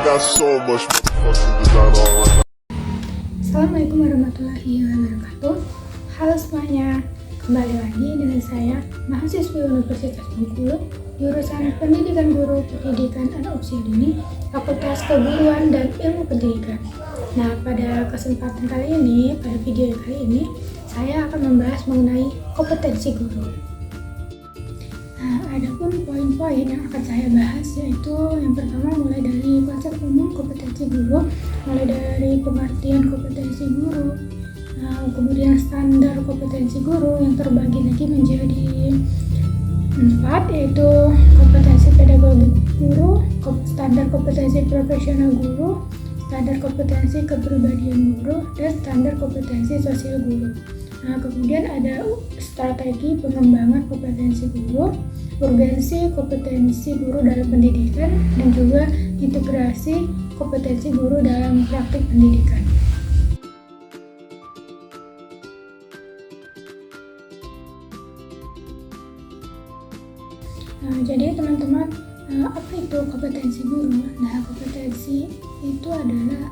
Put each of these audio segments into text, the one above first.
got so much fucking design on right now. Assalamualaikum warahmatullahi wabarakatuh. Halo semuanya, kembali lagi dengan saya, mahasiswi Universitas Bengkulu, jurusan Pendidikan Guru, Pendidikan Anak Usia Dini, Fakultas Keguruan dan Ilmu Pendidikan. Nah, pada kesempatan kali ini, pada video kali ini, saya akan membahas mengenai kompetensi guru. Nah, adapun poin-poin yang akan saya bahas yaitu yang pertama mulai dari konsep umum kompetensi guru, mulai dari pengertian kompetensi guru, kemudian standar kompetensi guru yang terbagi lagi menjadi 4, yaitu kompetensi pedagogi guru, standar kompetensi profesional guru, standar kompetensi kepribadian guru, dan standar kompetensi sosial guru. Nah, kemudian ada strategi pengembangan kompetensi guru, urgensi kompetensi guru dalam pendidikan, dan juga integrasi kompetensi guru dalam praktik pendidikan. Nah, jadi teman-teman, apa itu kompetensi guru? Nah, kompetensi itu adalah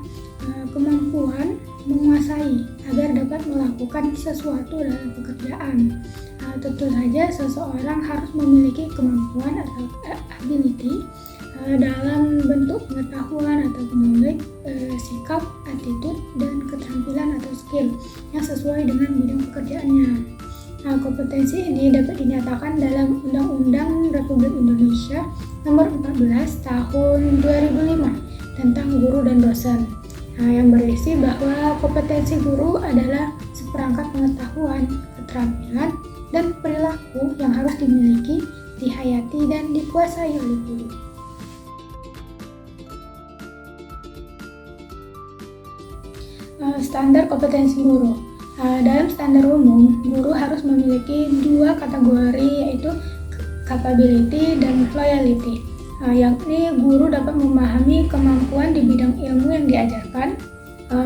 kemampuan menguasai agar dapat melakukan sesuatu dalam pekerjaan. Tentu saja seseorang harus memiliki kemampuan atau ability dalam bentuk pengetahuan atau knowledge, sikap, attitude, dan keterampilan atau skill yang sesuai dengan bidang pekerjaannya. Nah, kompetensi ini dapat dinyatakan dalam Undang-Undang Republik Indonesia Nomor 14 Tahun 2005 tentang guru dan dosen. Nah, yang berisi bahwa kompetensi guru adalah seperangkat pengetahuan, keterampilan, dan perilaku yang harus dimiliki, dihayati, dan dikuasai oleh guru. Standar kompetensi guru. Dalam standar umum, guru harus memiliki 2 kategori, yaitu capability dan loyalty. Yakni guru dapat memahami kemampuan di bidang ilmu yang diajarkan,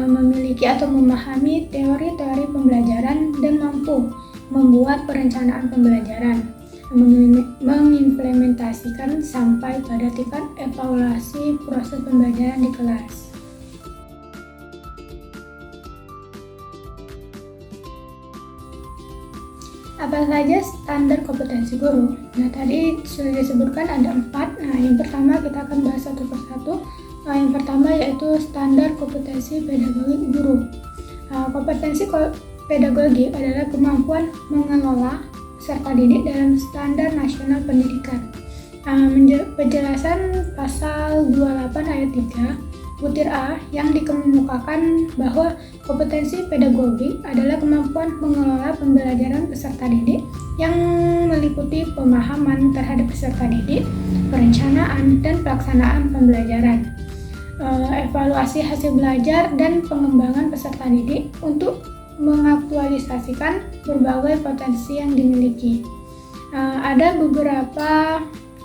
memiliki atau memahami teori-teori pembelajaran, dan mampu membuat perencanaan pembelajaran, mengimplementasikan sampai pada tingkat evaluasi proses pembelajaran di kelas. Apa saja standar kompetensi guru? Nah, tadi sudah disebutkan ada 4. Nah, yang pertama kita akan bahas satu persatu. Yang pertama yaitu standar kompetensi pedagogi guru. Kompetensi pedagogi adalah kemampuan mengelola peserta didik dalam standar nasional pendidikan. Penjelasan pasal 28 ayat 3 butir A yang dikemukakan bahwa kompetensi pedagogi adalah kemampuan mengelola pembelajaran peserta didik yang meliputi pemahaman terhadap peserta didik, perencanaan, dan pelaksanaan pembelajaran, evaluasi hasil belajar, dan pengembangan peserta didik untuk mengaktualisasikan berbagai potensi yang dimiliki. Ada beberapa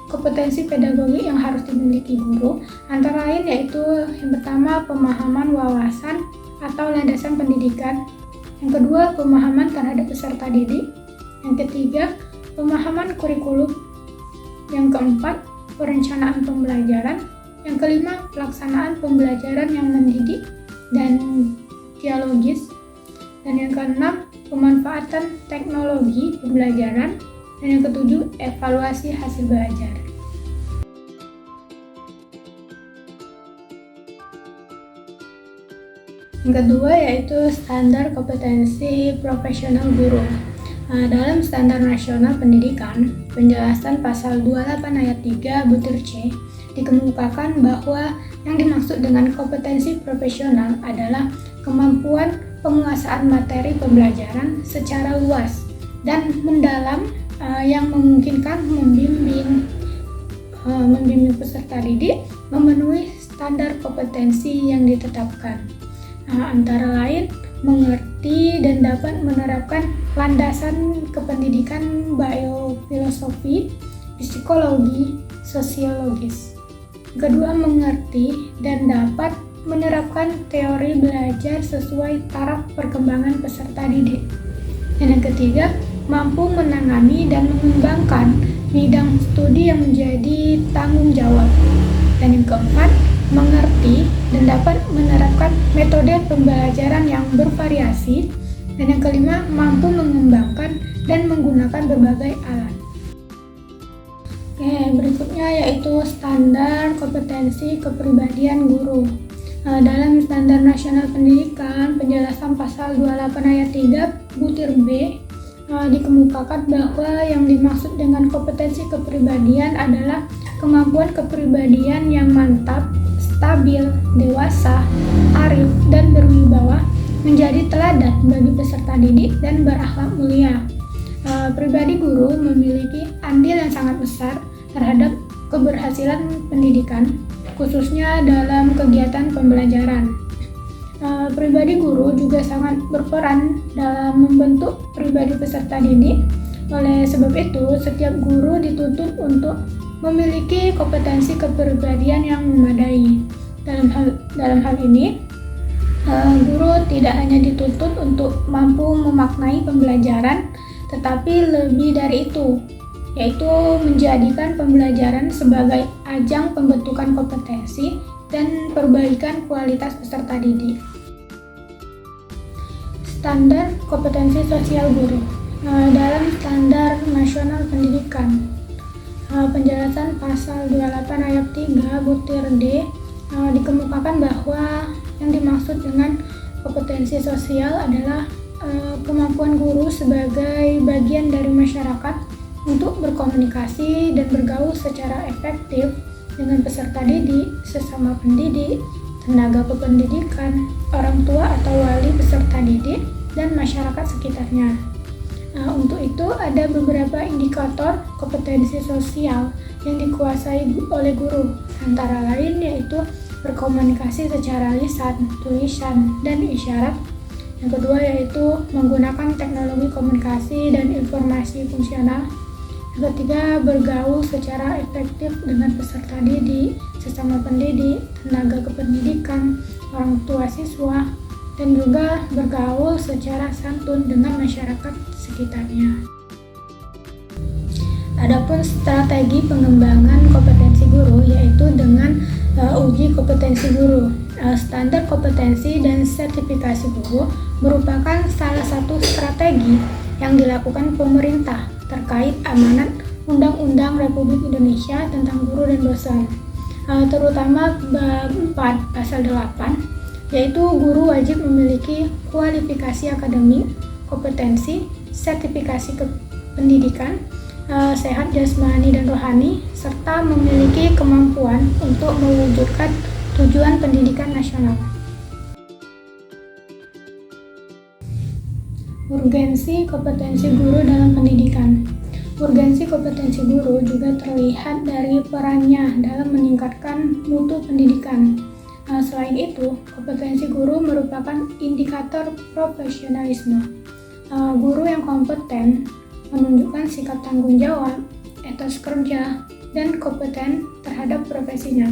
kompetensi pedagogi yang harus dimiliki guru, antara lain yaitu yang pertama pemahaman wawasan atau landasan pendidikan, yang kedua pemahaman terhadap peserta didik, yang ketiga pemahaman kurikulum, yang keempat perencanaan pembelajaran, yang kelima pelaksanaan pembelajaran yang mendidik dan dialogis, dan yang keenam pemanfaatan teknologi pembelajaran, dan yang ketujuh evaluasi hasil belajar. Yang kedua yaitu standar kompetensi profesional guru. Dalam standar nasional pendidikan, penjelasan pasal 28 ayat 3 butir C dikemukakan bahwa yang dimaksud dengan kompetensi profesional adalah kemampuan penguasaan materi pembelajaran secara luas dan mendalam yang memungkinkan membimbing peserta didik memenuhi standar kompetensi yang ditetapkan. Antara lain mengerti dan dapat menerapkan landasan kependidikan biofilosofi, psikologi, sosiologis. Kedua, mengerti dan dapat menerapkan teori belajar sesuai taraf perkembangan peserta didik. Dan yang ketiga, mampu menangani dan mengembangkan bidang studi yang menjadi tanggung jawab. Dan yang keempat, mengerti dan dapat menerapkan metode pembelajaran yang bervariasi. Dan yang kelima, mampu mengembangkan dan menggunakan berbagai alat. Oke, berikutnya yaitu standar kompetensi kepribadian guru. Dalam Standar Nasional Pendidikan, penjelasan pasal 28 ayat 3 butir B dikemukakan bahwa yang dimaksud dengan kompetensi kepribadian adalah kemampuan kepribadian yang mantap, stabil, dewasa, arif, dan berwibawa, menjadi teladan bagi peserta didik dan berakhlak mulia. Pribadi guru memiliki andil yang sangat besar terhadap keberhasilan pendidikan, khususnya dalam kegiatan pembelajaran. Pribadi guru juga sangat berperan dalam membentuk pribadi peserta didik. Oleh sebab itu, setiap guru dituntut untuk memiliki kompetensi kepribadian yang memadai. Dalam hal ini, guru tidak hanya dituntut untuk mampu memaknai pembelajaran, tetapi lebih dari itu, yaitu menjadikan pembelajaran sebagai ajang pembentukan kompetensi dan perbaikan kualitas peserta didik. Standar kompetensi sosial guru. Dalam Standar Nasional Pendidikan, penjelasan pasal 28 ayat 3 butir D dikemukakan bahwa yang dimaksud dengan kompetensi sosial adalah kemampuan guru sebagai bagian dari masyarakat untuk berkomunikasi dan bergaul secara efektif dengan peserta didik, sesama pendidik, tenaga kependidikan, orang tua atau wali peserta didik, dan masyarakat sekitarnya. Untuk itu ada beberapa indikator kompetensi sosial yang dikuasai oleh guru, antara lain yaitu berkomunikasi secara lisan, tulisan, dan isyarat. Yang kedua yaitu menggunakan teknologi komunikasi dan informasi fungsional. Yang ketiga, bergaul secara efektif dengan peserta didik, sesama pendidik, tenaga kependidikan, orang tua siswa, dan juga bergaul secara santun dengan masyarakat sekitarnya. Adapun strategi pengembangan kompetensi guru yaitu dengan uji kompetensi guru. Standar kompetensi dan sertifikasi guru merupakan salah satu strategi yang dilakukan pemerintah terkait amanat Undang-Undang Republik Indonesia tentang Guru dan Dosen, terutama bab 4 pasal 8, yaitu guru wajib memiliki kualifikasi akademik, kompetensi, sertifikasi kependidikan, sehat jasmani dan rohani, serta memiliki kemampuan untuk mewujudkan tujuan pendidikan nasional. Urgensi kompetensi guru dalam pendidikan. Urgensi kompetensi guru juga terlihat dari perannya dalam meningkatkan mutu pendidikan. Selain itu, kompetensi guru merupakan indikator profesionalisme. Guru yang kompeten menunjukkan sikap tanggung jawab, etos kerja, dan kompeten terhadap profesinya.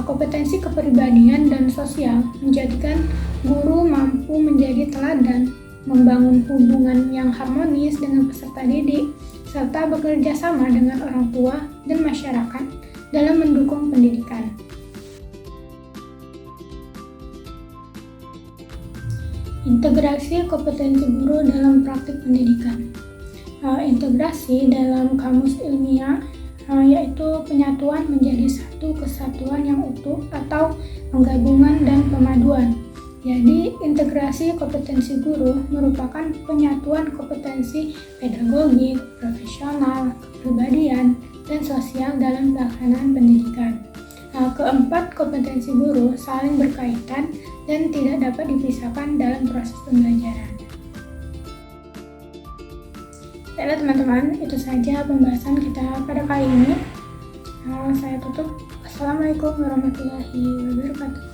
Kompetensi kepribadian dan sosial menjadikan guru mampu menjadi teladan, membangun hubungan yang harmonis dengan peserta didik, serta bekerja sama dengan orang tua dan masyarakat dalam mendukung pendidikan. Integrasi kompetensi guru dalam praktik pendidikan. Integrasi dalam kamus ilmiah yaitu penyatuan menjadi satu kesatuan yang utuh atau penggabungan dan pemaduan. Jadi, integrasi kompetensi guru merupakan penyatuan kompetensi pedagogik, profesional, kepribadian, dan sosial dalam pelaksanaan pendidikan. Keempat kompetensi guru saling berkaitan dan tidak dapat dipisahkan dalam proses pembelajaran. Baiklah teman-teman, itu saja pembahasan kita pada kali ini. Saya tutup. Assalamualaikum warahmatullahi wabarakatuh.